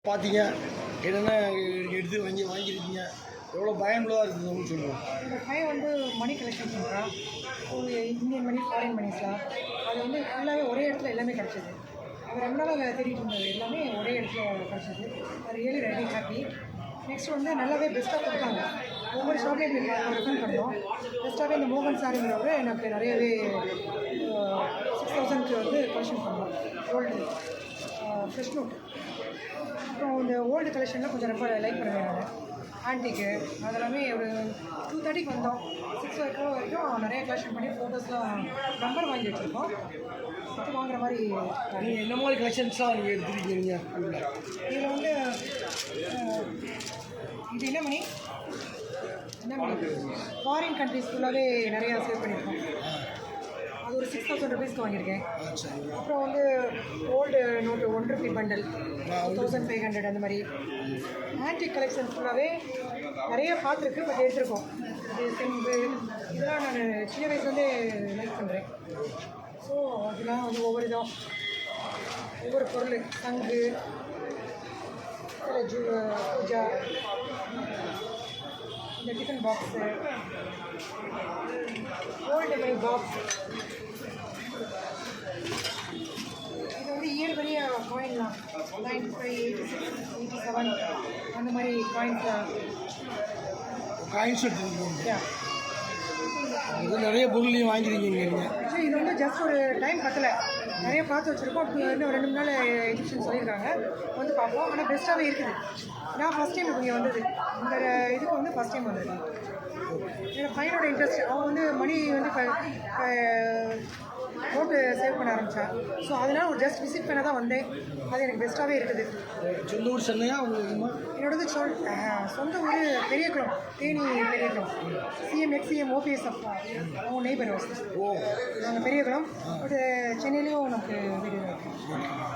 பார்த்தீங்க என்னென்ன எடுத்து வாங்கியிருக்கீங்க, எவ்வளோ பயனுள்ளதாக இருக்குதுன்னு சொல்லுவோம். இந்த பையன் வந்து மணி கலெக்ஷன் பண்ணுறான். ஒரு இந்தியன் மணி, ஃபாரின் மணிஸ்லாம் அது வந்து ஃபுல்லாகவே ஒரே இடத்துல எல்லாமே கிடச்சிது. அது ரொம்ப நாளாக தேடிட்டு இருந்தது எல்லாமே ஒரே இடத்துல கிடச்சிது. அது ரியலி ரெடி ஹாப்பி. நெக்ஸ்ட் வந்து நல்லாவே பெஸ்ட்டாக கொடுத்தாங்க. ஒவ்வொரு ஷாப்லேயும் ரெஃபர் பண்ணோம். பெஸ்ட்டாகவே இந்த மோகன் சாரிங்கிறவர் எனக்கு நிறையவே 6000க்கு வந்து கலெக்ஷன் பண்ணோம். Old fresh note. அப்புறம் இந்த ஓல்டு கலெக்ஷனில் கொஞ்சம் ரொம்ப லைக் பண்ணுவேன் நான். ஆன்டிக்கு அதெல்லாமே ஒரு 2:30க்கு வந்தோம். 6 வரைக்கும் நிறைய கலெக்ஷன் பண்ணி ஃபோட்டோஸ்லாம் நம்பர் வாங்கி வச்சுருக்கோம். அது வாங்குற மாதிரி. நீங்கள் என்ன மாதிரி கலெக்ஷன்ஸ்லாம் நீங்கள் எடுத்துருக்கீங்க? இதில் வந்து இது என்ன மணி ஃபாரின் கண்ட்ரிஸ் ஃபுல்லாகவே நிறையா சேவ் பண்ணியிருக்கோம். அது ஒரு 6000 ருபீஸ்க்கு வாங்கியிருக்கேன். அப்புறம் வந்து ஓல்டு நோட்டு 1 ரூபி பண்டல் 1500 அந்த மாதிரி. ஆன்டிக் கலெக்ஷன் ஃபுல்லாகவே நிறைய பார்த்துருக்கு, பட் எடுத்திருக்கோம். இது செம்பு இதெல்லாம் நான் சின்ன வயசுலேருந்தே லைக் பண்ணுறேன். ஸோ அதெல்லாம் வந்து ஒவ்வொரு இடம் ஒவ்வொரு பொருள் சங்கு பூஜா, இந்த tiffin box, old money box, இது வந்து இயர் வழிய காயின்லாம் 95, 86, 87 அந்த மாதிரி காயின்ஸ்லாம். காயின்ஸ் எடுத்துருக்கீங்க, இது நிறைய பொருளையும் வாங்கியிருக்கீங்க நீங்கள். ஆக்சுவலி இது வந்து ஜஸ்ட் ஒரு டைம் பத்தலை, நிறைய பார்த்து வச்சுருக்கோம். இன்னும் 2 3 நாள் எஜிப்ஷன் சொல்லியிருக்காங்க, வந்து பார்ப்போம். ஆனால் பெஸ்ட்டாகவே இருக்குது. நான் ஃபஸ்ட் டைம் இங்கே வந்தது, இந்த இதுக்கு வந்து ஃபஸ்ட் டைம் வந்தது. என்னோடய பையனோட இன்ட்ரெஸ்ட், அவன் வந்து மணி வந்து நோட்டு சேவ் பண்ண ஆரம்பித்தான். ஸோ அதனால் ஒரு ஜஸ்ட் விசிட் பண்ண தான் வந்தேன். அது எனக்கு பெஸ்ட்டாகவே இருக்குது. சொந்த ஊர் சென்னையா உங்களுக்கு? என்னோடது சொந்த ஊர் பெரியகுளம், தேனி பெரியகுளம். சிஎம் ஓபிஎஸ் அவங்க நெய்பர் ஹவுஸ். நாங்கள் பெரியகுளம். பட் சென்னையிலையும் நமக்கு வீடு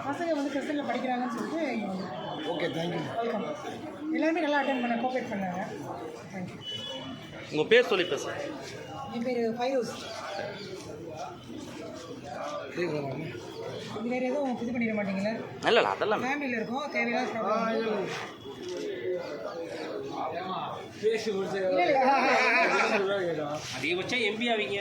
பசங்க வந்து கிறிஸ்டனில் படிக்கிறாங்கன்னு சொல்லிட்டு இங்கே வந்து. Okay, thank you. வெல்கம். எல்லாருமே நல்லா அட்டென்ட் பண்ண கோஆப்ரேட் பண்ணாங்க. தேங்க்யூ. உங்கள் பேர் சொல்லி பேச. என் பேர் ஃபைரோஸ். இது வேறு எதுவும் இது பண்ணிட மாட்டீங்களா? இல்லை இல்லை, அதெல்லாம் ஃபேமிலியில் இருக்கோம், தேவையில்லாத அதிகபட்சம் எம்பி ஆவீங்க.